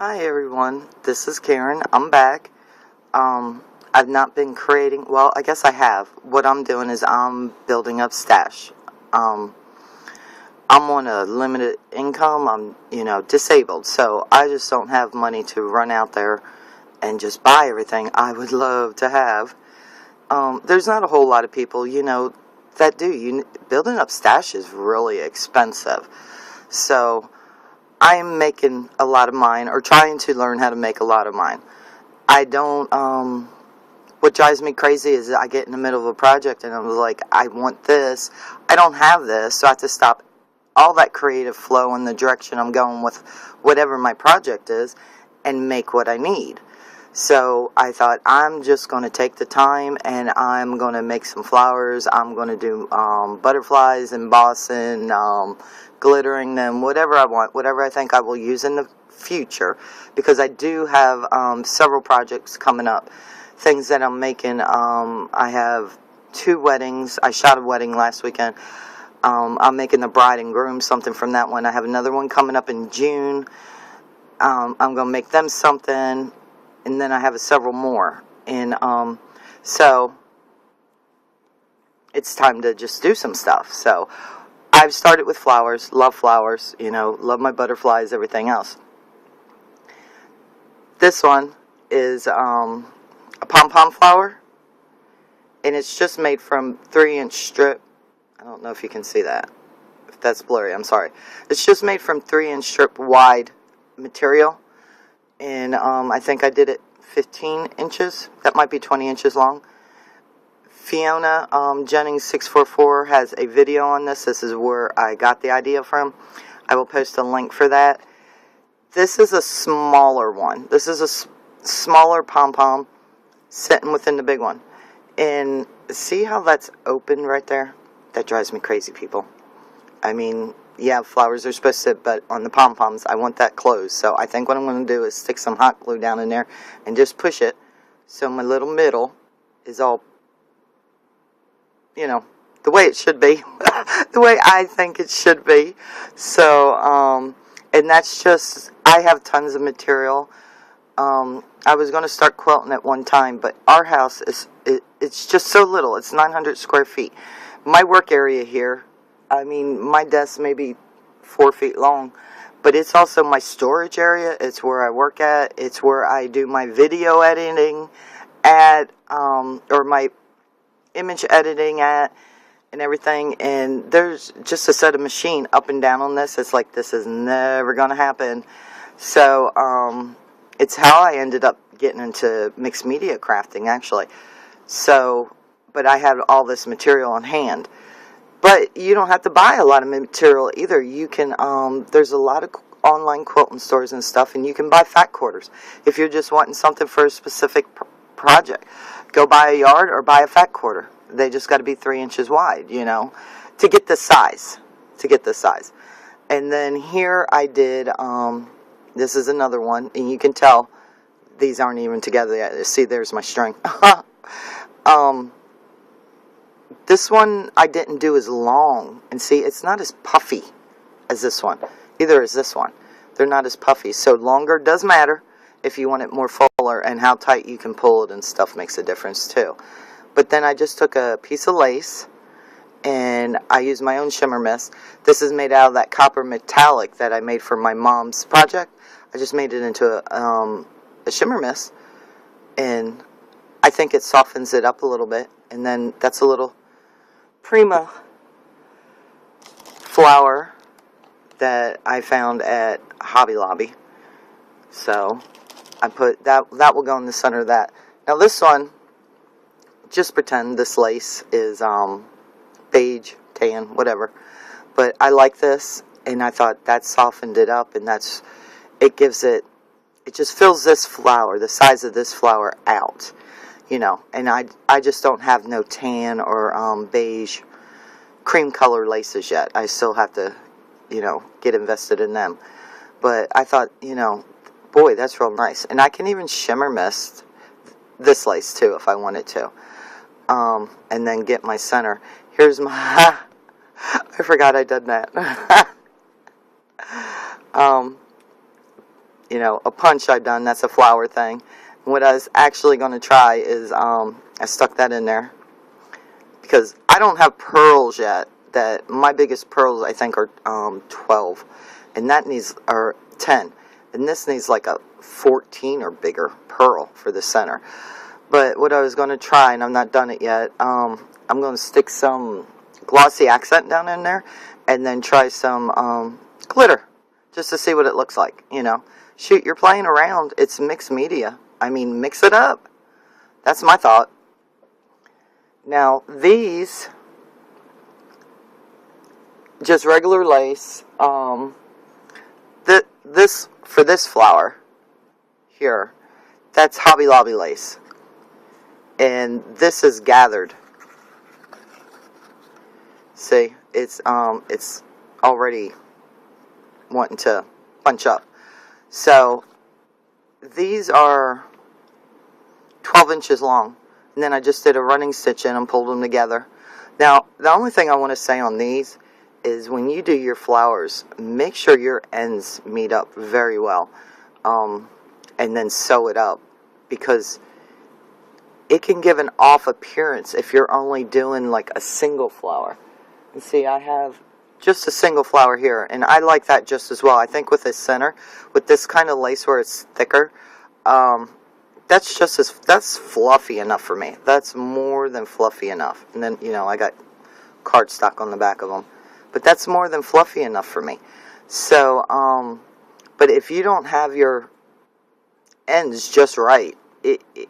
Hi everyone, this is Karen. I'm back. I've not been creating, well, I guess I have. What I'm doing is I'm building up stash. I'm on a limited income. I'm, disabled. So I just don't have money to run out there and just buy everything I would love to have. There's not a whole lot of people, that do. Building up stash is really expensive. So I'm making a lot of mine, or trying to learn how to make a lot of mine. I don't, what drives me crazy is I get in the middle of a project and I'm like, I want this. I don't have this, so I have to stop all that creative flow in the direction I'm going with whatever my project is and make what I need. So I thought I'm just going to take the time and I'm going to make some flowers. I'm going to do butterflies, embossing, glittering them, whatever I want, whatever I think I will use in the future, because I do have several projects coming up, things that I'm making. I have 2 weddings. I shot a wedding last weekend. I'm making the bride and groom something from that one. I have another one coming up in June. I'm going to make them something. And then I have several more. And so it's time to just do some stuff. So I've started with flowers. Love flowers. Love my butterflies, everything else. This one is a pom-pom flower. And it's just made from 3-inch strip. I don't know if you can see that. If that's blurry, I'm sorry. It's just made from 3-inch strip wide material. And I think I did it 15 inches. That might be 20 inches long. Fiona Jennings 644 has a video on this. This is where I got the idea from. I will post a link for that. This is a smaller one. This is a smaller pom-pom sitting within the big one. And see how that's open right there? That drives me crazy, people. I mean, yeah, flowers are supposed to, but on the pom-poms, I want that closed. So I think what I'm going to do is stick some hot glue down in there and just push it so my little middle is all, the way it should be. The way I think it should be. So, and that's just, I have tons of material. I was going to start quilting at one time, but our house it's just so little. It's 900 square feet. My work area here, I mean, my desk may be 4 feet long, but it's also my storage area. It's where I work at. It's where I do my video editing at, or my image editing at, and everything. And there's just a set of machine up and down on this. It's like, this is never going to happen. So, it's how I ended up getting into mixed media crafting, actually. So, but I had all this material on hand. But you don't have to buy a lot of material either. You can, there's a lot of online quilting stores and stuff, and you can buy fat quarters. If you're just wanting something for a specific project, go buy a yard or buy a fat quarter. They just got to be 3 inches wide, to get the size. And then here I did, this is another one, and you can tell these aren't even together yet. See, there's my string. This one I didn't do as long. And see, it's not as puffy as this one. Either is this one. They're not as puffy. So longer does matter if you want it more fuller. And how tight you can pull it and stuff makes a difference too. But then I just took a piece of lace. And I used my own shimmer mist. This is made out of that copper metallic that I made for my mom's project. I just made it into a shimmer mist. And I think it softens it up a little bit. And then that's a little Prima flower that I found at Hobby Lobby. So I put that will go in the center of that. Now this one, just pretend this lace is beige, tan, whatever. But I like this, and I thought that softened it up, and it gives it just fills this flower, the size of this flower out. And I just don't have no tan or beige cream color laces yet. I still have to, get invested in them. But I thought, boy, that's real nice. And I can even shimmer mist this lace too if I wanted to. And then get my center. Here's my, I forgot I did that. you know, a punch I've done, that's a flower thing. What I was actually going to try is, I stuck that in there because I don't have pearls yet. That my biggest pearls, I think, are 12, and that needs, or 10, and this needs like a 14 or bigger pearl for the center. But what I was going to try, and I've not done it yet, I'm going to stick some glossy accent down in there, and then try some glitter, just to see what it looks like, you know. Shoot, you're playing around. It's mixed media. I mean, mix it up. That's my thought. Now, these, just regular lace, this, for this flower here, that's Hobby Lobby lace. And this is gathered. See, it's already wanting to punch up. So these are 12 inches long, and then I just did a running stitch in and pulled them together. Now, the only thing I want to say on these is when you do your flowers, make sure your ends meet up very well, and then sew it up, because it can give an off appearance if you're only doing like a single flower. And see, I have just a single flower here, and I like that just as well. I think with this center, with this kind of lace where it's thicker, that's fluffy enough for me. That's more than fluffy enough. And then, you know, I got cardstock on the back of them, but that's more than fluffy enough for me. So, but if you don't have your ends just right,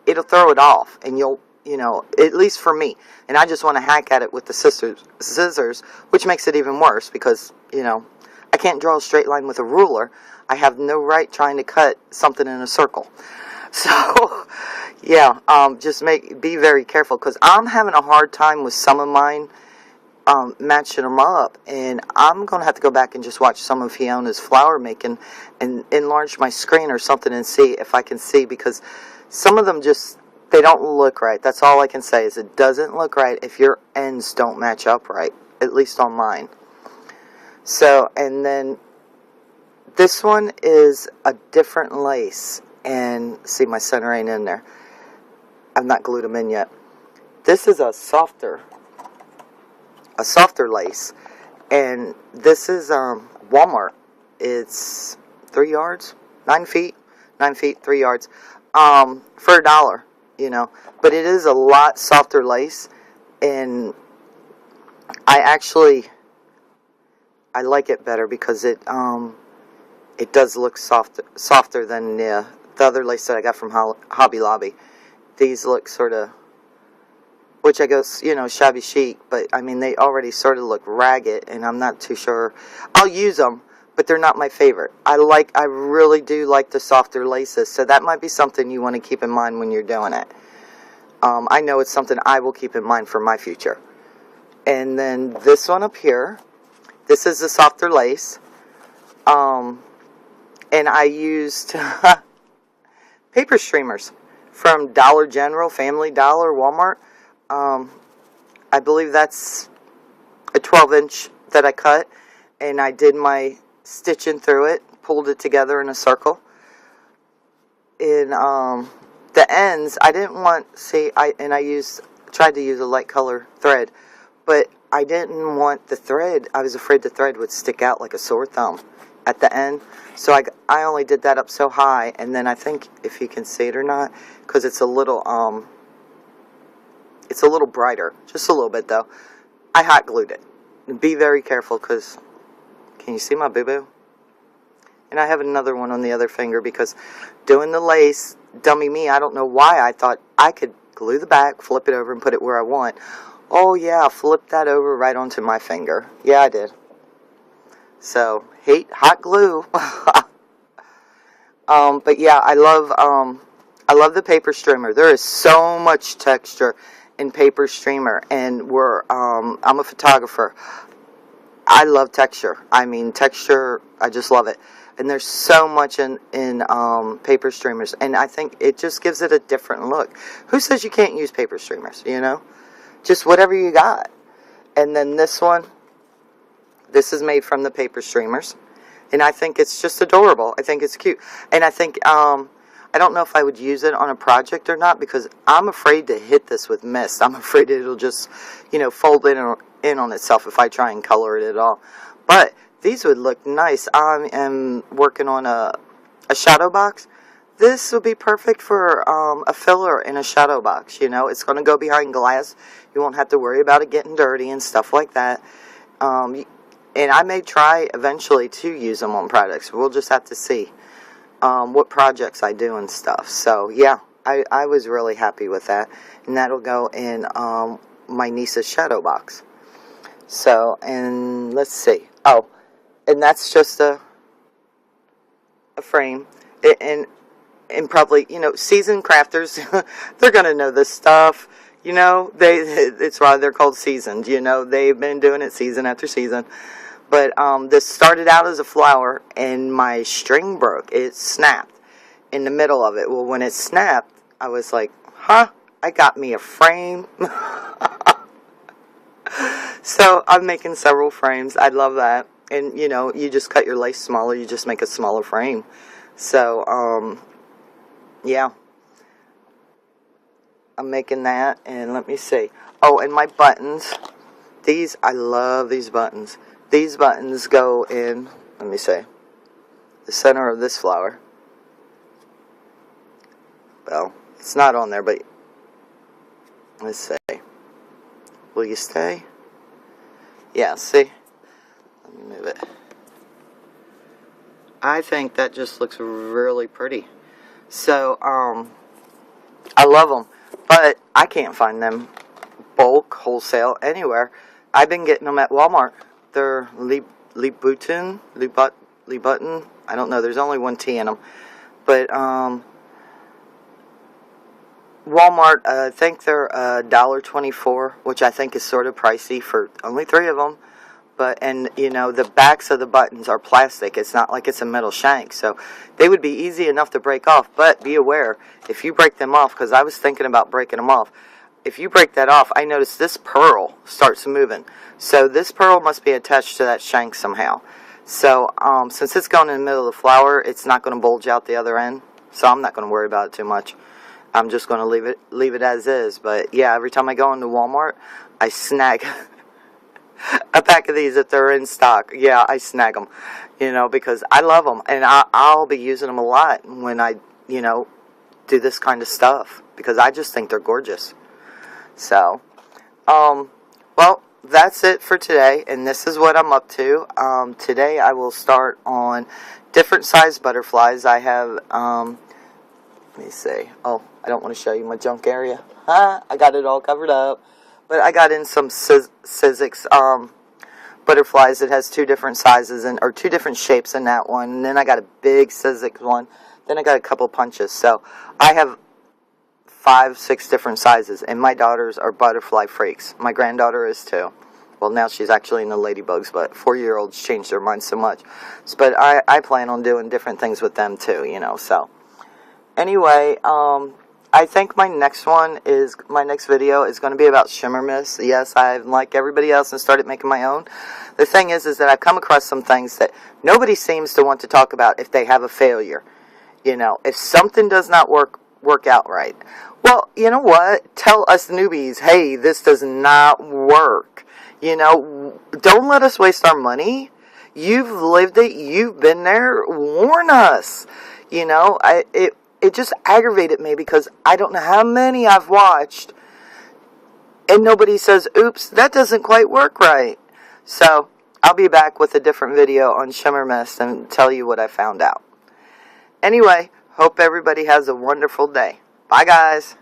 it'll throw it off, and you'll, you know, at least for me, and I just want to hack at it with the scissors, which makes it even worse, because, you know, I can't draw a straight line with a ruler. I have no right trying to cut something in a circle. So, yeah, just be very careful, because I'm having a hard time with some of mine, matching them up, and I'm going to have to go back and just watch some of Fiona's flower making and enlarge my screen or something and see if I can see, because some of them just, they don't look right. That's all I can say, is it doesn't look right if your ends don't match up right, at least on mine. So, and then this one is a different lace, and see, my center ain't in there. I've not glued them in yet. This is a softer lace, and this is Walmart. It's 3 yards, 9 feet, 3 yards, for $1, you know. But it is a lot softer lace, and I like it better because it does look softer than the other lace that I got from Hobby Lobby. These look sort of, which I guess, you know, shabby chic, but I mean, they already sort of look ragged, and I'm not too sure. I'll use them, but they're not my favorite. I really do like the softer laces, so that might be something you want to keep in mind when you're doing it. I know it's something I will keep in mind for my future. And then this one up here, this is the softer lace, and I used paper streamers from Dollar General, Family Dollar, Walmart. I believe that's a 12-inch that I cut, and I did my stitching through it, pulled it together in a circle. In the ends, I didn't want, tried to use a light color thread, but I didn't want the thread, I was afraid the thread would stick out like a sore thumb at the end. So I only did that up so high, and then I think, if you can see it or not, because it's a little brighter, just a little bit though, I hot glued it. Be very careful, because, can you see my boo-boo? And I have another one on the other finger, because doing the lace, dummy me, I don't know why I thought I could glue the back, flip it over, and put it where I want. Oh yeah, flip that over right onto my finger. Yeah, I did. So, hate hot glue. But yeah, I love the paper streamer. There is so much texture in paper streamer, and I'm a photographer. I love texture. I mean, texture, I just love it. And there's so much in paper streamers, and I think it just gives it a different look. Who says you can't use paper streamers, you know? Just whatever you got. And then this one, this is made from the paper streamers. And I think it's just adorable. I think it's cute. And I think, I don't know if I would use it on a project or not, because I'm afraid to hit this with mist. I'm afraid it'll just, fold in on itself if I try and color it at all. But these would look nice. I am working on a shadow box. This would be perfect for a filler in a shadow box. It's going to go behind glass. You won't have to worry about it getting dirty and stuff like that. And I may try eventually to use them on products. We'll just have to see what projects I do and stuff. So, yeah, I was really happy with that. And that'll go in my niece's shadow box. So, and let's see. Oh, and that's just a frame. And probably, seasoned crafters, they're going to know this stuff. It's why they're called seasoned. They've been doing it season after season. But this started out as a flower, and my string broke. It snapped in the middle of it. Well, when it snapped, I was like, huh, I got me a frame. So I'm making several frames. I love that. And, you just cut your lace smaller. You just make a smaller frame. So, yeah, I'm making that, and let me see. Oh, and my buttons. I love these buttons. These buttons go in, let me see, the center of this flower. Well, it's not on there, but let's see. Will you stay? Yeah, see? Let me move it. I think that just looks really pretty. So, I love them, but I can't find them bulk, wholesale, anywhere. I've been getting them at Walmart. They're Louboutin. I don't know. There's only one T in them. But, Walmart, I think they're $1.24, which I think is sort of pricey for only 3 of them. And the backs of the buttons are plastic. It's not like it's a metal shank. So they would be easy enough to break off. But be aware, if you break them off, because I was thinking about breaking them off. If you break that off, I noticed this pearl starts moving. So this pearl must be attached to that shank somehow. So since it's going in the middle of the flower, it's not going to bulge out the other end. So I'm not going to worry about it too much. I'm just going to leave it as is. But yeah, every time I go into Walmart, I snag a pack of these if they're in stock. Yeah, I snag them, because I love them, and I'll be using them a lot when I, do this kind of stuff, because I just think they're gorgeous. So, well, that's it for today, and this is what I'm up to. Today I will start on different size butterflies. I have, let me see. Oh, I don't want to show you my junk area. I got it all covered up. But I got in some Sizzix butterflies that has 2 different sizes or 2 different shapes in that one. And then I got a big Sizzix one. Then I got a couple punches. So I have 5, 6 different sizes. And my daughters are butterfly freaks. My granddaughter is too. Well, now she's actually into ladybugs, but 4-year-olds change their minds so much. But I plan on doing different things with them too, So anyway, I think my next video is going to be about shimmer mist. Yes, I've, like everybody else, and started making my own. The thing is that I've come across some things that nobody seems to want to talk about if they have a failure. If something does not work out right. Well, you know what? Tell us newbies, hey, this does not work. Don't let us waste our money. You've lived it. You've been there. Warn us. It just aggravated me because I don't know how many I've watched and nobody says, oops, that doesn't quite work right. So I'll be back with a different video on shimmer mist and tell you what I found out. Anyway, hope everybody has a wonderful day. Bye, guys.